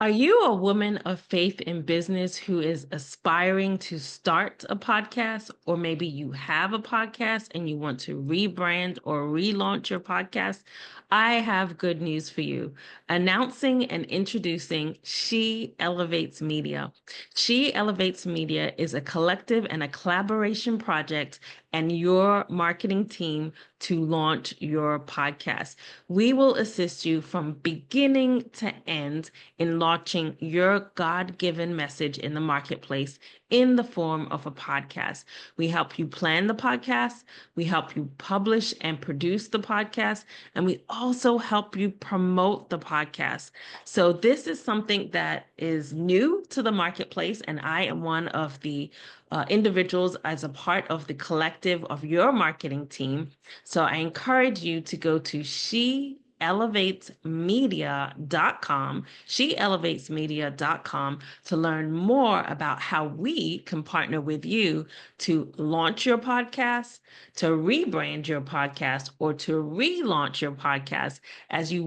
Are you a woman of faith in business who is aspiring to start a podcast, or maybe you have a podcast and you want to rebrand or relaunch your podcast? I have good news for you. Announcing and introducing She Elevates Media. She Elevates Media is a collective and a collaboration project and your marketing team to launch your podcast. We will assist you from beginning to end in launching your God-given message in the marketplace in the form of a podcast. We help you plan the podcast, we help you publish and produce the podcast, and we also help you promote the podcast. So this is something that is new to the marketplace, and I am one of the individuals as a part of the collective of your marketing team. So I encourage you to go to sheelevatesmedia.com to learn more about how we can partner with you to launch your podcast, to rebrand your podcast, or to relaunch your podcast as we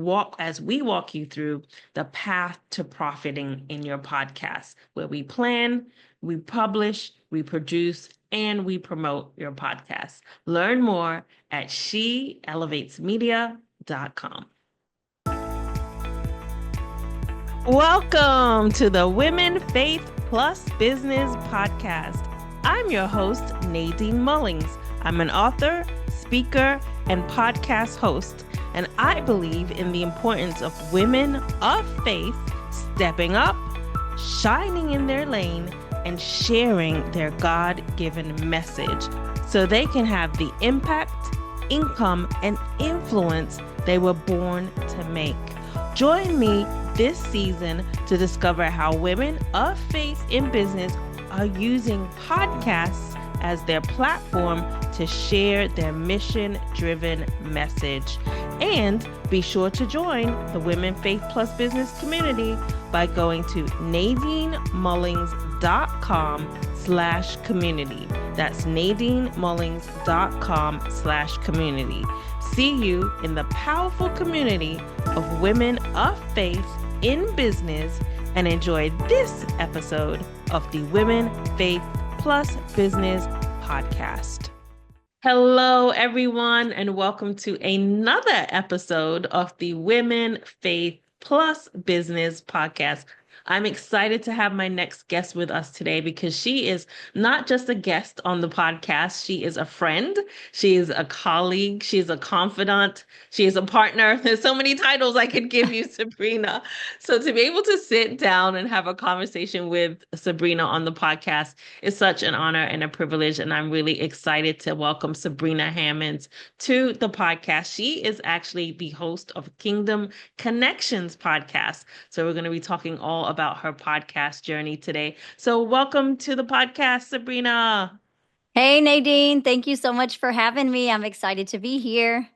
walk you through the path to profiting in your podcast, where we plan, we publish, we produce, and we promote your podcast. Learn more at sheelevatesmedia.com. Welcome to the Women Faith Plus Business Podcast. I'm your host, Nadine Mullings. I'm an author, speaker, and podcast host, and I believe in the importance of women of faith stepping up, shining in their lane, and sharing their God-given message so they can have the impact, income, and influence they were born to make. Join me this season to discover how women of faith in business are using podcasts as their platform to share their mission-driven message. And be sure to join the Women Faith Plus Business community by going to NadineMullings.com/community. That's NadineMullings.com/community. See you in the powerful community of women of faith in business, and enjoy this episode of the Women Faith Plus Business Podcast. Hello, everyone, and welcome to another episode of the Women Faith Plus Business Podcast. I'm excited to have my next guest with us today because she is not just a guest on the podcast. She is a friend. She is a colleague. She is a confidant. She is a partner. There's so many titles I could give you, Sabrina. So to be able to sit down and have a conversation with Sabrina on the podcast is such an honor and a privilege. And I'm really excited to welcome Sabrina Hammonds to the podcast. She is actually the host of Kingdom Connections podcast. So we're going to be talking all about her podcast journey today. So welcome to the podcast, Sabrina. Hey, Nadine. Thank you so much for having me. I'm excited to be here.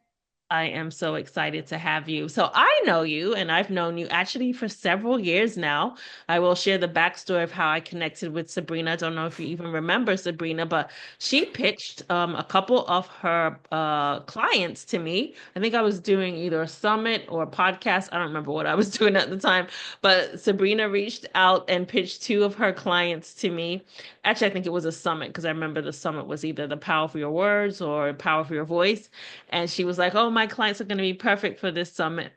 I am so excited to have you. So I know you, and I've known you actually for several years now. I will share the backstory of how I connected with Sabrina. I don't know if you even remember Sabrina, but she pitched a couple of her clients to me. I think I was doing either a summit or a podcast. I don't remember what I was doing at the time, but Sabrina reached out and pitched two of her clients to me. Actually, I think it was a summit because I remember the summit was either the power of your words or power of your voice. And she was like, oh, my clients are going to be perfect for this summit.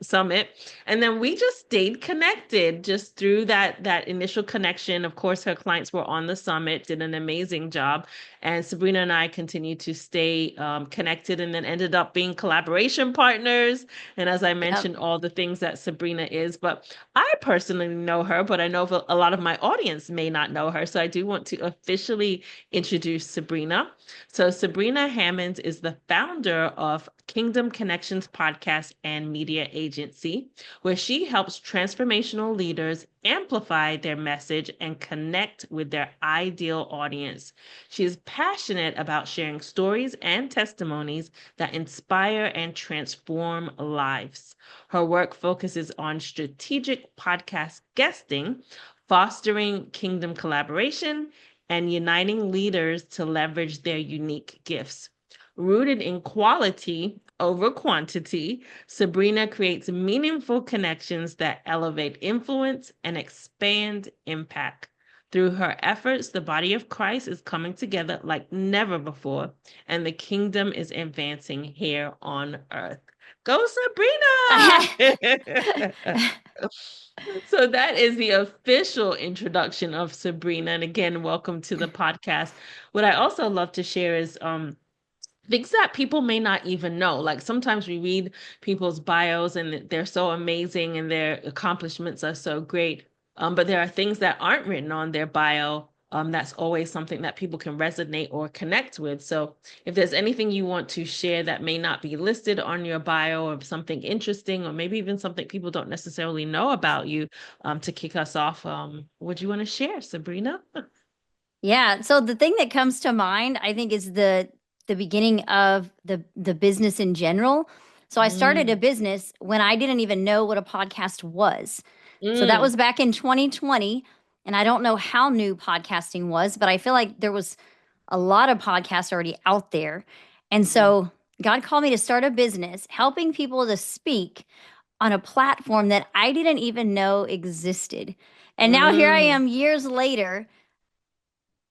And then we just stayed connected just through that initial connection. Of course, her clients were on the summit, did an amazing job. And Sabrina and I continued to stay connected and then ended up being collaboration partners. And as I mentioned, all the things that Sabrina is. But I personally know her, but I know a lot of my audience may not know her. So I do want to officially introduce Sabrina. So Sabrina Hammonds is the founder of Kingdom Connections podcast and media agency, where she helps transformational leaders amplify their message and connect with their ideal audience. She is passionate about sharing stories and testimonies that inspire and transform lives. Her work focuses on strategic podcast guesting, fostering kingdom collaboration, and uniting leaders to leverage their unique gifts. Rooted in quality over quantity, Sabrina creates meaningful connections that elevate influence and expand impact. Through her efforts, the body of Christ is coming together like never before, and the kingdom is advancing here on earth. Go, Sabrina! So that is the official introduction of Sabrina. And again, welcome to the podcast. What I also love to share is things that people may not even know. Like sometimes we read people's bios and they're so amazing and their accomplishments are so great. But there are things that aren't written on their bio. That's always something that people can resonate or connect with. So if there's anything you want to share that may not be listed on your bio or something interesting, or maybe even something people don't necessarily know about you, to kick us off, would you want to share, Sabrina? Yeah. So the thing that comes to mind, I think, is the beginning of the business in general. So I started a Mm, business when I didn't even know what a podcast was. So that mm, was back in 2020. And I don't know how new podcasting was, but I feel like there was a lot of podcasts already out there. And mm, so God called me to start a business helping people to speak on a platform that I didn't even know existed. And now here I mm. am years later,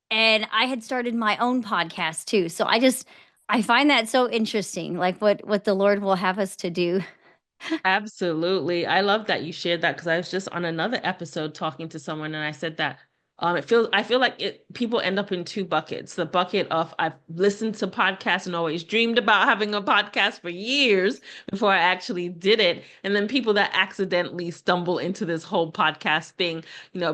and I had started my own podcast too. So I find that so interesting, like what the Lord will have us to do. Absolutely. I love that you shared that because I was just on another episode talking to someone and I said that I feel like people end up in two buckets. The bucket of I've listened to podcasts and always dreamed about having a podcast for years before I actually did it. And then people that accidentally stumble into this whole podcast thing,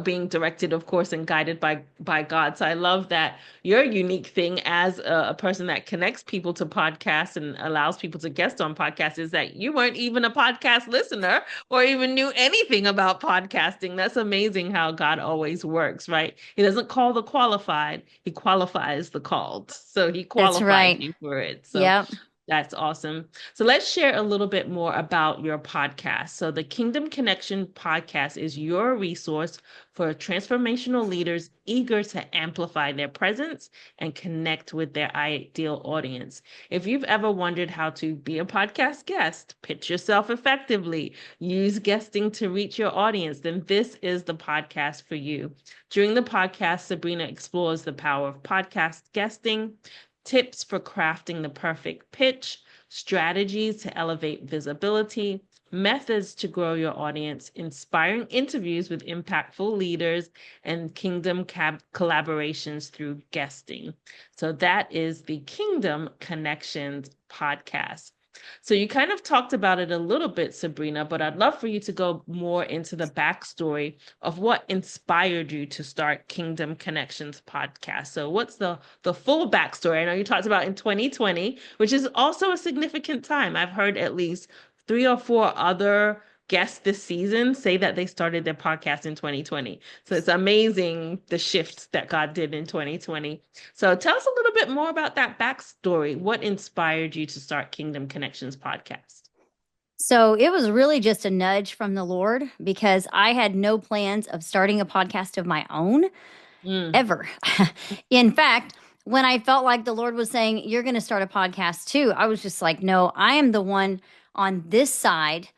being directed, of course, and guided by God. So I love that your unique thing as a person that connects people to podcasts and allows people to guest on podcasts is that you weren't even a podcast listener or even knew anything about podcasting. That's amazing how God always works, right? He doesn't call the qualified, he qualifies the called. So he That's qualified right. you for it. So Yep. that's awesome. So let's share a little bit more about your podcast. So the Kingdom Connection podcast is your resource for transformational leaders eager to amplify their presence and connect with their ideal audience. If you've ever wondered how to be a podcast guest, pitch yourself effectively, use guesting to reach your audience, then this is the podcast for you. During the podcast, Sabrina explores the power of podcast guesting, tips for crafting the perfect pitch, strategies to elevate visibility, methods to grow your audience, inspiring interviews with impactful leaders, and kingdom collaborations through guesting. So that is the Kingdom Connections podcast. So you kind of talked about it a little bit, Sabrina, but I'd love for you to go more into the backstory of what inspired you to start Kingdom Connections podcast. So what's the full backstory? I know you talked about in 2020, which is also a significant time. I've heard at least three or four other guests this season say that they started their podcast in 2020. So it's amazing the shifts that God did in 2020. So tell us a little bit more about that backstory. What inspired you to start Kingdom Connections podcast? So it was really just a nudge from the Lord because I had no plans of starting a podcast of my own Mm, ever. In fact, when I felt like the Lord was saying, "You're going to start a podcast too," I was just like, "No, I am the one on this side.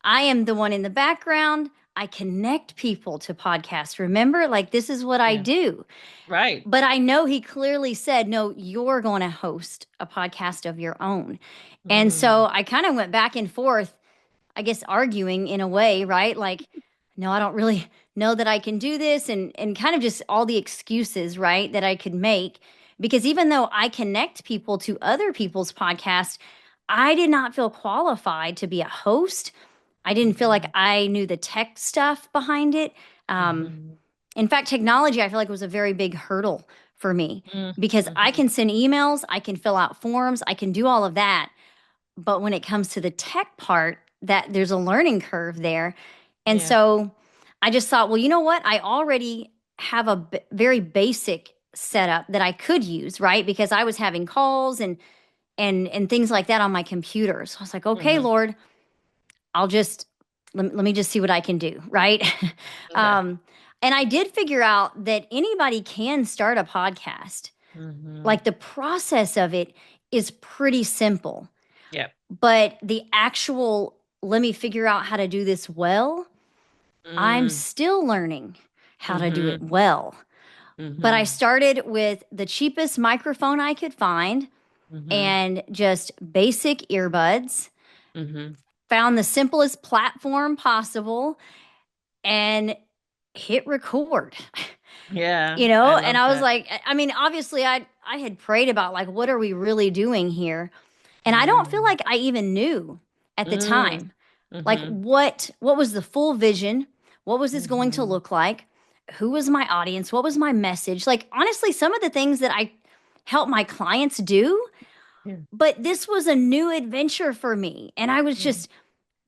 I am the one in the background. I connect people to podcasts. Remember, like this is what I yeah, do." right. But I know he clearly said, "No, you're going to host a podcast of your own." And Mm, so I kind of went back and forth, I guess arguing in a way, right? Like, no, I don't really know that I can do this, and kind of just all the excuses, right, that I could make. Because even though I connect people to other people's podcasts, I did not feel qualified to be a host. I didn't feel like mhm, I knew the tech stuff behind it. Um, mhm, in fact, technology, I feel like was a very big hurdle for me mm, because I mhm, can send emails, I can fill out forms, I can do all of that. But when it comes to the tech part, that there's a learning curve there. And yeah. so I just thought, well, you know what? I already have a very basic setup that I could use, right? Because I was having calls and things like that on my computer. So I was like, okay, Mhm, Lord, I'll just let me just see what I can do, right? okay. um, and I did figure out that anybody can start a podcast. Mhm, Like the process of it is pretty simple. Yep. But the actual, let me figure out how to do this well, I'm Mm. still learning how to do it Mm-hmm. well. But I Mm-hmm. started with the cheapest microphone I could find Mm-hmm. and just basic earbuds, Mm-hmm. found the simplest platform possible, and hit record. Yeah, You I know, and love I was that. like, I mean, obviously I had prayed about like what are we really doing here? And I don't feel Mm. like I even knew at the Mm. time like Mm-hmm. what was the full vision? What was this going to Mm-hmm. look like? Who was my audience? What was my message? Like honestly, some of the things that I help my clients do, Yeah. but this was a new adventure for me. And I was Yeah. just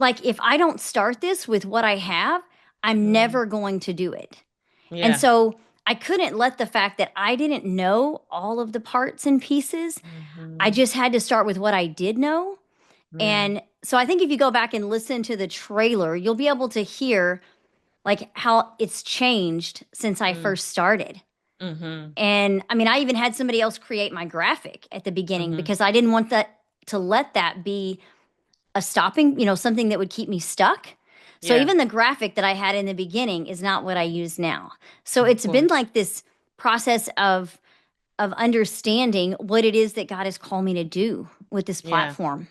like, if I don't start this with what I have, I'm Mm. never going to do it. And Yeah. so I couldn't let the fact that I didn't know all of the parts and pieces, I Mm-hmm. just had to start with what I did know. Yeah. And so I think if you go back and listen to the trailer, you'll be able to hear like how it's changed since I Mm. first started. Mm-hmm. And I mean, I even had somebody else create my graphic at the beginning Mm-hmm. because I didn't want that to let that be a stopping, something that would keep me stuck. So Yeah, even the graphic that I had in the beginning is not what I use now. So of it's been course. like this process of understanding what it is that God has called me to do with this Yeah. platform.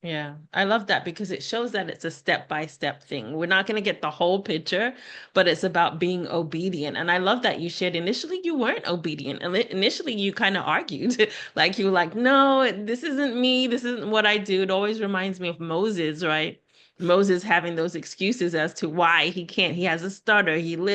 Yeah, I love that because it shows that it's a step-by-step thing. We're not going to get the whole picture, but it's about being obedient. And I love that you shared initially you weren't obedient. And initially you kind of argued. Like you were like, no, this isn't me. This isn't what I do. It always reminds me of Moses, right? Moses having those excuses as to why he can't. He has a stutter.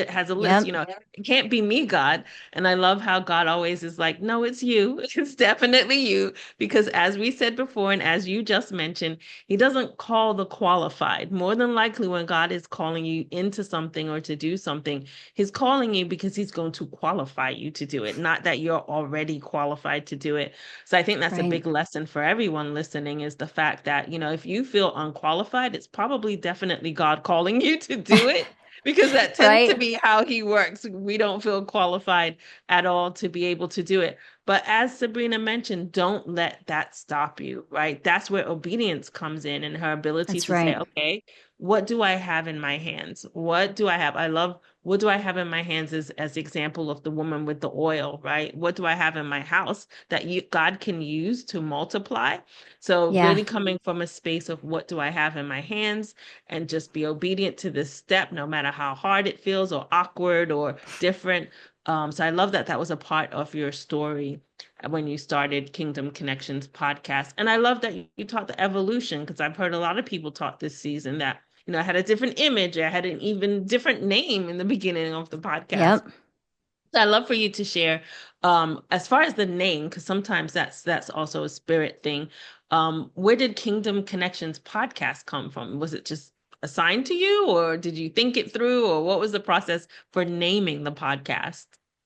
Has a list, Yep, it can't be me, God. And I love how God always is like, no, it's you. It's definitely you. Because as we said before, and as you just mentioned, he doesn't call the qualified. More than likely, when God is calling you into something or to do something, he's calling you because he's going to qualify you to do it, not that you're already qualified to do it. So I think that's a right. big lesson for everyone listening is the fact that, if you feel unqualified, it's probably definitely God calling you to do it. Because that tends to Right? be how he works. We don't feel qualified at all to be able to do it. But as Sabrina mentioned, don't let that stop you, right? That's where obedience comes in and her ability That's to say, right. okay, what do I have in my hands? What do I have? I love what do I have in my hands as the example of the woman with the oil, right? What do I have in my house that God can use to multiply? So Yeah. really coming from a space of what do I have in my hands and just be obedient to this step, no matter how hard it feels or awkward or different. So I love that that was a part of your story when you started Kingdom Connections podcast. And I love that you taught the evolution because I've heard a lot of people talk this season that, I had a different image, I had an even different name in the beginning of the podcast. Yep. So I'd love for you to share, as far as the name, because sometimes that's also a spirit thing. Where did Kingdom Connections podcast come from? Was it just assigned to you, or did you think it through, or what was the process for naming the podcast?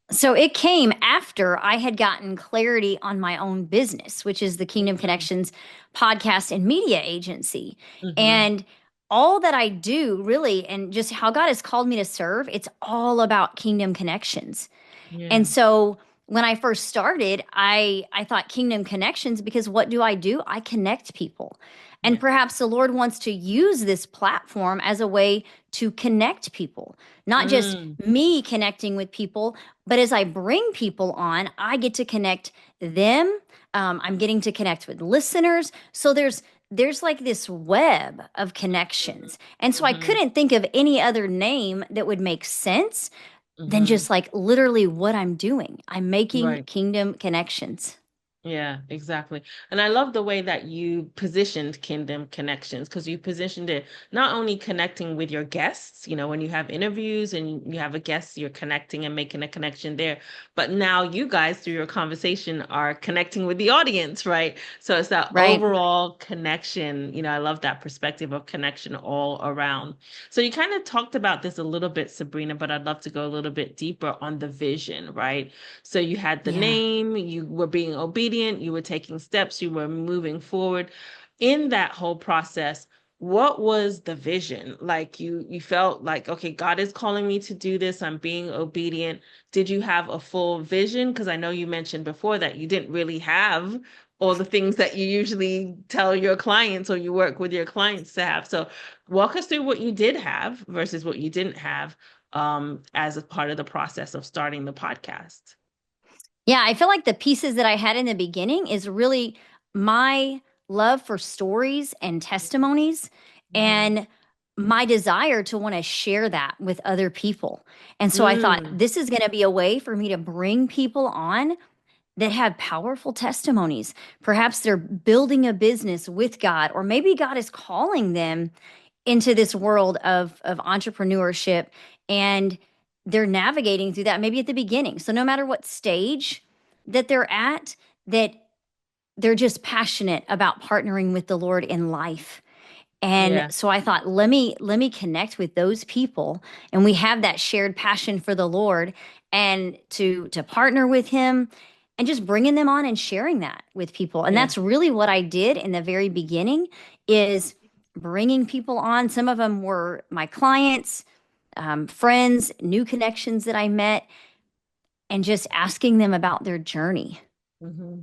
So it came after I had gotten clarity on my own business, which is the Kingdom Mm-hmm. Connections podcast and media agency. Mm-hmm. And all that I do really, and just how God has called me to serve, it's all about Kingdom Connections. Yeah. And so when I first started, I thought Kingdom Connections because what do? I connect people. And Yeah. perhaps the Lord wants to use this platform as a way to connect people, not just Mm. me connecting with people, but as I bring people on, I get to connect them. I'm getting to connect with listeners. So there's like this web of connections. And so I Mm-hmm. couldn't think of any other name that would make sense than Mm-hmm. just like literally what I'm doing. I'm making Right. kingdom connections. Yeah, exactly. And I love the way that you positioned Kingdom Connections because you positioned it not only connecting with your guests, when you have interviews and you have a guest, you're connecting and making a connection there. But now you guys, through your conversation, are connecting with the audience, right? So it's that Right. overall connection. I love that perspective of connection all around. So you kind of talked about this a little bit, Sabrina, but I'd love to go a little bit deeper on the vision, right? So you had the Yeah. name, you were being obedient, you were taking steps, you were moving forward. In that whole process, what was the vision? Like you felt like, okay, God is calling me to do this. I'm being obedient. Did you have a full vision? Because I know you mentioned before that you didn't really have all the things that you usually tell your clients or you work with your clients to have. So walk us through what you did have versus what you didn't have as a part of the process of starting the podcast. Yeah, I feel like the pieces that I had in the beginning is really my love for stories and testimonies Mm-hmm. and my desire to want to share that with other people. And so I thought Mm, this is going to be a way for me to bring people on that have powerful testimonies. Perhaps they're building a business with God, or maybe God is calling them into this world of entrepreneurship, and they're navigating through that maybe at the beginning. So no matter what stage that they're at, that they're just passionate about partnering with the Lord in life. And yeah. so I thought, let me connect with those people, and we have that shared passion for the Lord, and to partner with Him, and just bringing them on and sharing that with people. And Yeah. that's really what I did in the very beginning, is bringing people on. Some of them were my clients, friends, new connections that I met, and just asking them about their journey. Mm-hmm.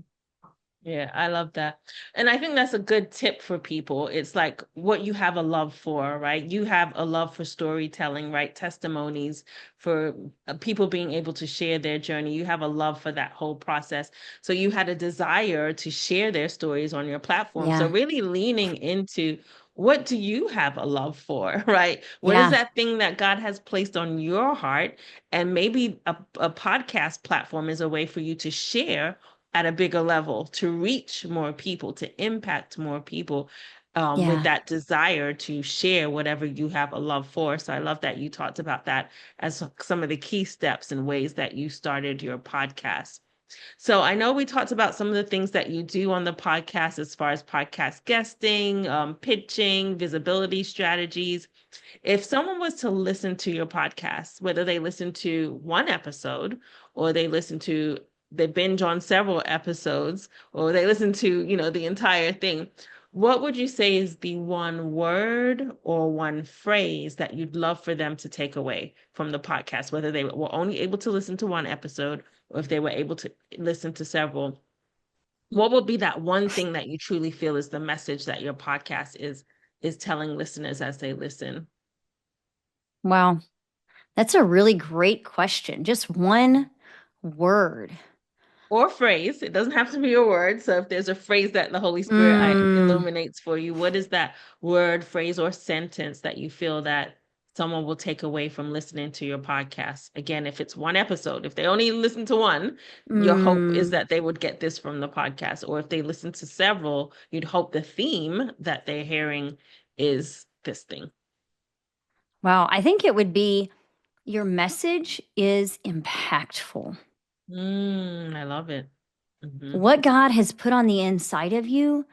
Yeah, I love that. And I think that's a good tip for people. It's like what you have a love for, right? You have a love for storytelling, right? Testimonies, for people being able to share their journey. You have a love for that whole process. So you had a desire to share their stories on your platform. So Yeah, really leaning into what do you have a love for, right? What is yeah, that thing that God has placed on your heart? And maybe a podcast platform is a way for you to share at a bigger level, to reach more people, to impact more people, with yeah, that desire to share whatever you have a love for. So I love that you talked about that as some of the key steps and ways that you started your podcast. So I know we talked about some of the things that you do on the podcast as far as podcast guesting, pitching, visibility strategies. If someone was to listen to your podcast, whether they listen to one episode or they binge on several episodes or they listen to, the entire thing, what would you say is the one word or one phrase that you'd love for them to take away from the podcast, whether they were only able to listen to one episode or if they were able to listen to several? What would be that one thing that you truly feel is the message that your podcast is telling listeners as they listen? wow. That's a really great question. Just one word. Or phrase. It doesn't have to be a word. So if there's a phrase that the Holy Spirit Mm, illuminates for you, what is that word, phrase, or sentence that you feel that someone will take away from listening to your podcast? Again, if it's one episode, if they only listen to one, your hope is mm. that they would get this from the podcast. Or if they listen to several, you'd hope the theme that they're hearing is this thing. Wow. I think it would be your message is impactful. I love it. Hmm. What God has put on the inside of you,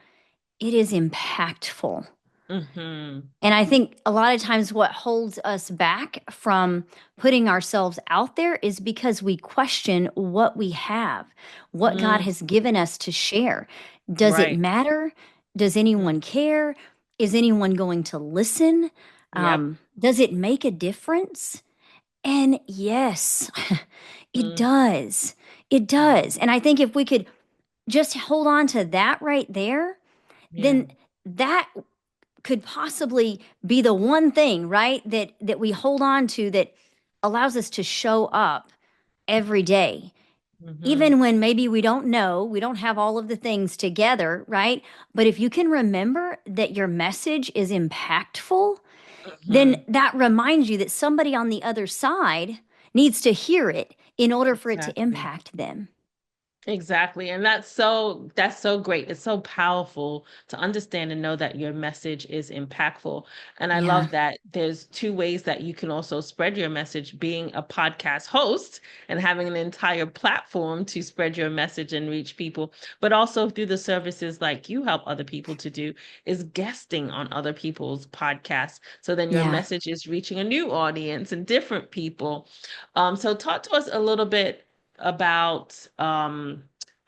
it is impactful. Hmm. And I think a lot of times what holds us back from putting ourselves out there is because we question what we have, what God Mm, has given us to share. Does it right. matter? Does Mm, anyone care? Is anyone going to listen? yep. Does it make a difference? And yes, it Mm, does. It mm, does. And I think if we could just hold on to that right there, yeah. then that could possibly be the one thing, right, that we hold on to that allows us to show up every day. Hmm. Even when maybe we don't know, we don't have all of the things together, right? But if you can remember that your message is impactful, then Hmm. that reminds you that somebody on the other side needs to hear it in order for it to Exactly. impact them. Exactly. And that's so great. It's so powerful to understand and know that your message is impactful. And I Yeah. love that there's two ways that you can also spread your message, being a podcast host and having an entire platform to spread your message and reach people, but also through the services like you help other people to do, is guesting on other people's podcasts. So then your Yeah. message is reaching a new audience and different people. So talk to us a little bit about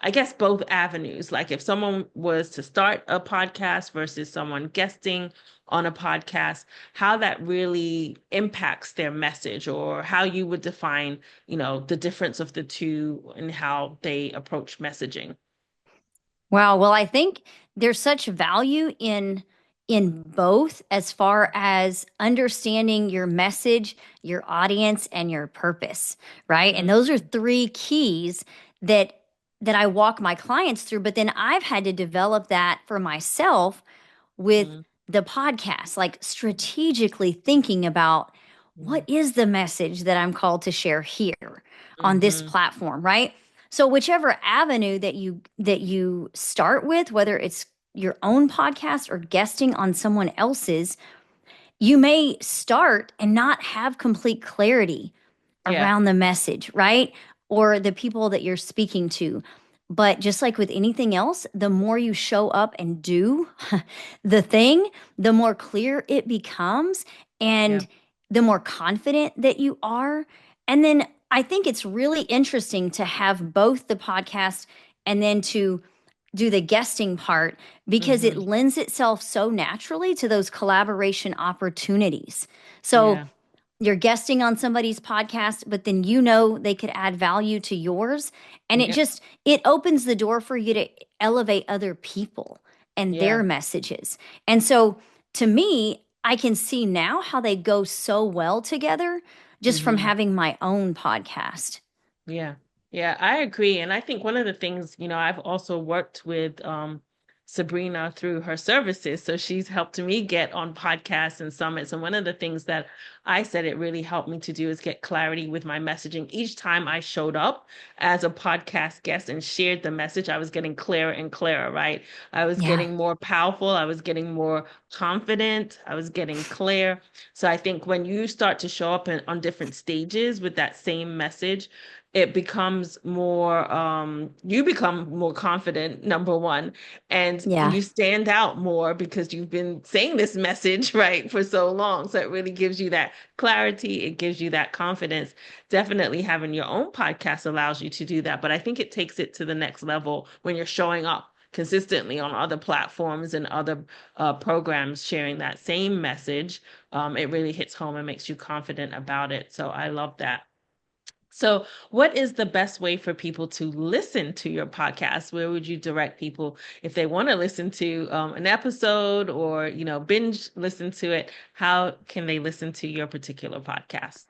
I guess both avenues. Like if someone was to start a podcast versus someone guesting on a podcast, how that really impacts their message or how you would define, the difference of the two and how they approach messaging. Wow. Well, I think there's such value in both as far as understanding your message, your audience, and your purpose, right? And those are Mm-hmm. three keys that that I walk my clients through, but then I've had to develop that for myself with the podcast, like strategically thinking about what is the message that I'm called to share here on this Mm-hmm. platform, right? So whichever avenue that you start with, whether it's your own podcast or guesting on someone else's, you may start and not have complete clarity Yeah. around the message, right? Or the people that you're speaking to. But just like with anything else, the more you show up and do the thing, the more clear it becomes Yeah. and the more confident that you are. And then I think it's really interesting to have both the podcast and then to do the guesting part because it Mm-hmm. lends itself so naturally to those collaboration opportunities. So Yeah. you're guesting on somebody's podcast, but then you know they could add value to yours. And it Yeah. just it opens the door for you to elevate other people and Yeah. their messages. And so to me, I can see now how they go so well together just from Mm-hmm. having my own podcast. Yeah. Yeah, I agree. And I think one of the things, I've also worked with Sabrina through her services. So she's helped me get on podcasts and summits. And one of the things that I said it really helped me to do is get clarity with my messaging. Each time I showed up as a podcast guest and shared the message, I was getting clearer and clearer, right? I was Yeah. getting more powerful. I was getting more confident. I was getting clear. So I think when you start to show up on different stages with that same message, it becomes more you become more confident, number one, and Yeah. you stand out more because you've been saying this message right for so long. So it really gives you that clarity, it gives you that confidence. Definitely having your own podcast allows you to do that, but I think it takes it to the next level when you're showing up consistently on other platforms and other programs sharing that same message. It really hits home and makes you confident about it, so I love that. So, what is the best way for people to listen to your podcast? Where would you direct people if they want to listen to an episode or, binge listen to it? How can they listen to your particular podcast?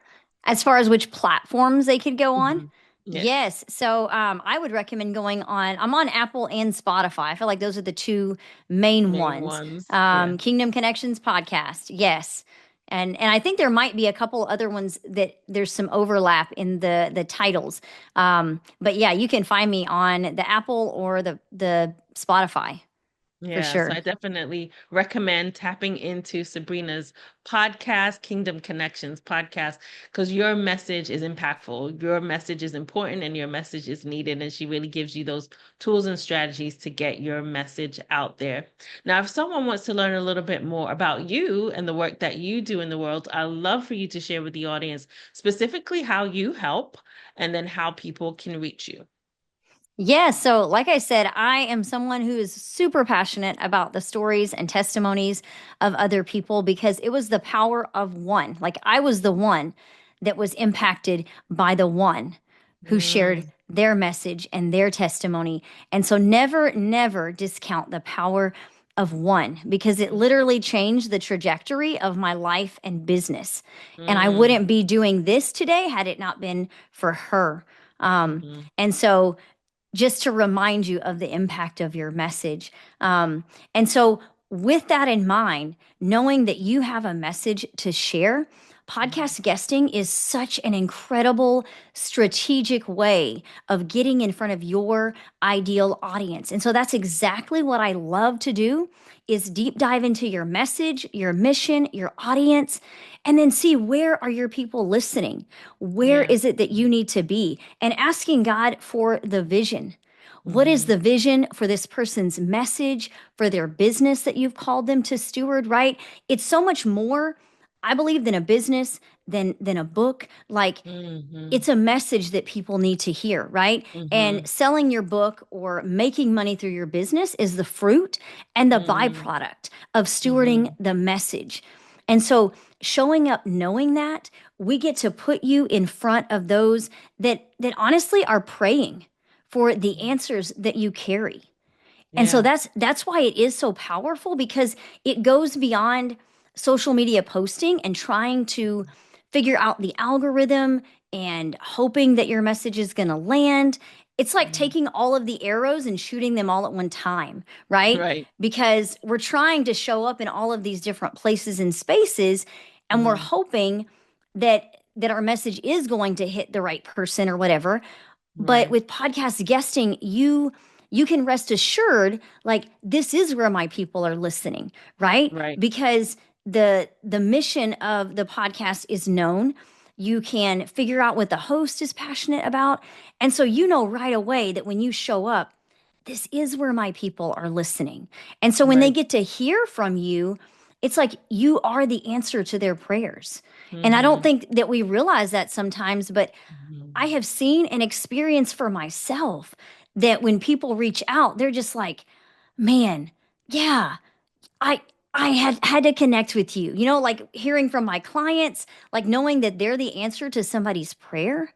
As far as which platforms they could go on, Mhm. Yeah, yes. So I would recommend going on. I'm on Apple and Spotify. I feel like those are the two main main ones. ones. Yeah, Kingdom Connections podcast, yes. And I think there might be a couple other ones that there's some overlap in the titles. But yeah, you can find me on the Apple or the Spotify for yeah. So sure. I definitely recommend tapping into Sabrina's podcast, Kingdom Connections podcast, because your message is impactful. Your message is important and your message is needed. And she really gives you those tools and strategies to get your message out there. Now, if someone wants to learn a little bit more about you and the work that you do in the world, I'd love for you to share with the audience specifically how you help and then how people can reach you. Yeah, so like I said, I am someone who is super passionate about the stories and testimonies of other people because it was the power of one. Like I was the one that was impacted by the one who shared Mm, their message and their testimony. And so never, never discount the power of one because it literally changed the trajectory of my life and business. And I mm, wouldn't be doing this today had it not been for her. mhm, And so just to remind you of the impact of your message. And so, with that in mind, knowing that you have a message to share, mhm. podcast guesting is such an incredible strategic way of getting in front of your ideal audience. And so that's exactly what I love to do is deep dive into your message, your mission, your audience, and then see where are your people listening? Where Yeah. is it that you need to be? And asking God for the vision. What is Mhm. the vision for this person's message, for their business that you've called them to steward, right? It's so much more, I believe, than a business, than a book. Like Mhm. it's a message that people need to hear, right? And Mhm. selling your book or making money through your business is the fruit and the Mhm. byproduct of stewarding Mhm. the message. And so, showing up knowing that, we get to put you in front of those that honestly are praying for the answers that you carry. And so Yeah. that's why it is so powerful, because it goes beyond social media posting and trying to figure out the algorithm and hoping that your message is going to land. It's like Mm. taking all of the arrows and shooting them all at one time, right? Right. Because we're trying to show up in all of these different places and spaces, and we're Mm. hoping that our message is going to hit the right person or whatever. But Right. with podcast guesting, you can rest assured, like, this is where my people are listening, right? Right. Because the mission of the podcast is known. You can figure out what the host is passionate about. And so you know right away that when you show up, this is where my people are listening. And so when they Right. get to hear from you, it's like you are the answer to their prayers. And I don't Mm-hmm. think that we realize that sometimes, but I Mm-hmm. have seen and experienced for myself that when people reach out, they're just like, man, yeah, I I had to connect with you. You know, like hearing from my clients, like knowing that they're the answer to somebody's prayer.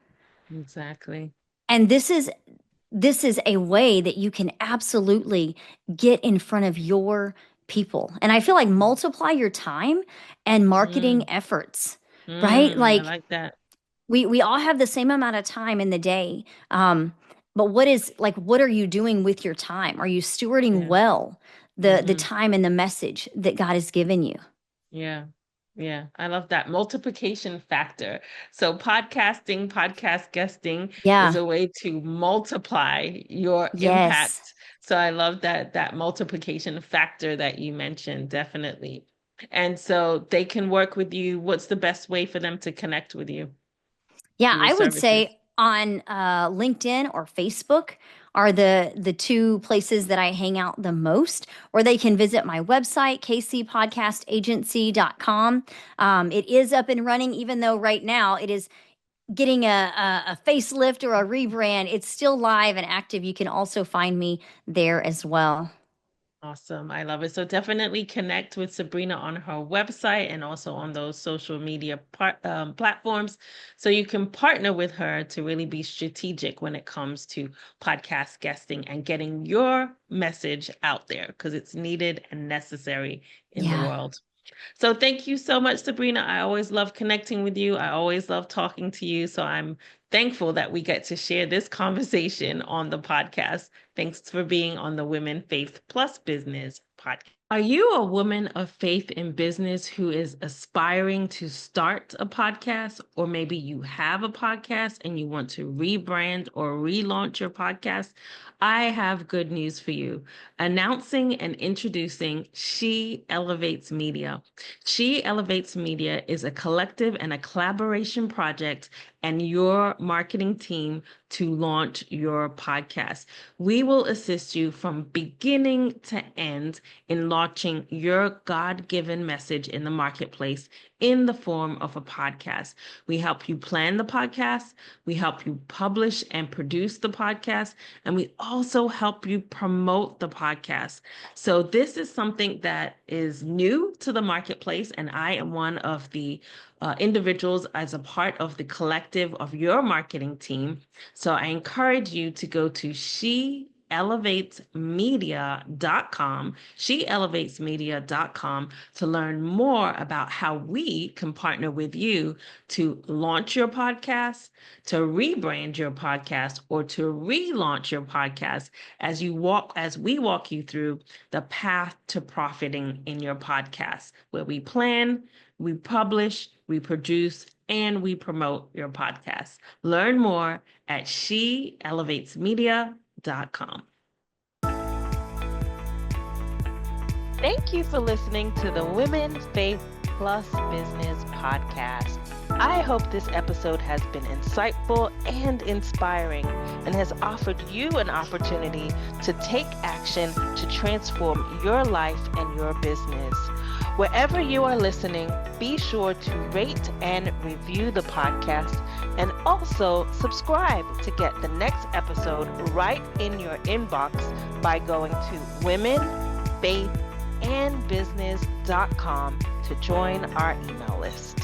Exactly. And this is a way that you can absolutely get in front of your people. And I feel like multiply your time and marketing Mm. efforts, right? Mm. I Like like that. we all have the same amount of time in the day. But what are you doing with your time? Are you stewarding Yeah. well the Mm-hmm. time and the message that God has given you? Yeah. Yeah. I love that multiplication factor. So podcasting, podcast guesting is Yeah. a way to multiply your Yes. impact. So I love that multiplication factor that you mentioned, definitely. And so they can work with you. What's the best way for them to connect with you Yeah, for your I would services? say on LinkedIn or Facebook are the two places that I hang out the most, or they can visit my website, kcpodcastagency.com. It is up and running, even though right now it is getting a facelift or a rebrand. It's still live and active. You can also find me there as well. Awesome. I love it. So definitely connect with Sabrina on her website and also on those social media platforms so you can partner with her to really be strategic when it comes to podcast guesting and getting your message out there because it's needed and necessary in the Yeah. world. So thank you so much, Sabrina. I always love connecting with you. I always love talking to you. So I'm thankful that we get to share this conversation on the podcast. Thanks for being on the Women Faith Plus Business podcast. Are you a woman of faith in business who is aspiring to start a podcast? Or maybe you have a podcast and you want to rebrand or relaunch your podcast? I have good news for you. Announcing and introducing She Elevates Media. She Elevates Media is a collective and a collaboration project and your marketing team to launch your podcast. We will assist you from beginning to end in launching your God-given message in the marketplace in the form of a podcast. We help you plan the podcast, we help you publish and produce the podcast, and we also help you promote the podcast. So this is something that is new to the marketplace, and I am one of the individuals as a part of the collective of your marketing team. So I encourage you to go to sheelevatesmedia.com to learn more about how we can partner with you to launch your podcast, to rebrand your podcast, or to relaunch your podcast as we walk you through the path to profiting in your podcast, where we plan, we publish, we produce, and we promote your podcast. Learn more at sheelevatesmedia.com. Thank you for listening to the Women Faith Plus Business podcast. I hope this episode has been insightful and inspiring and has offered you an opportunity to take action to transform your life and your business. Wherever you are listening, be sure to rate and review the podcast and also subscribe to get the next episode right in your inbox by going to womenfaithandbusiness.com to join our email list.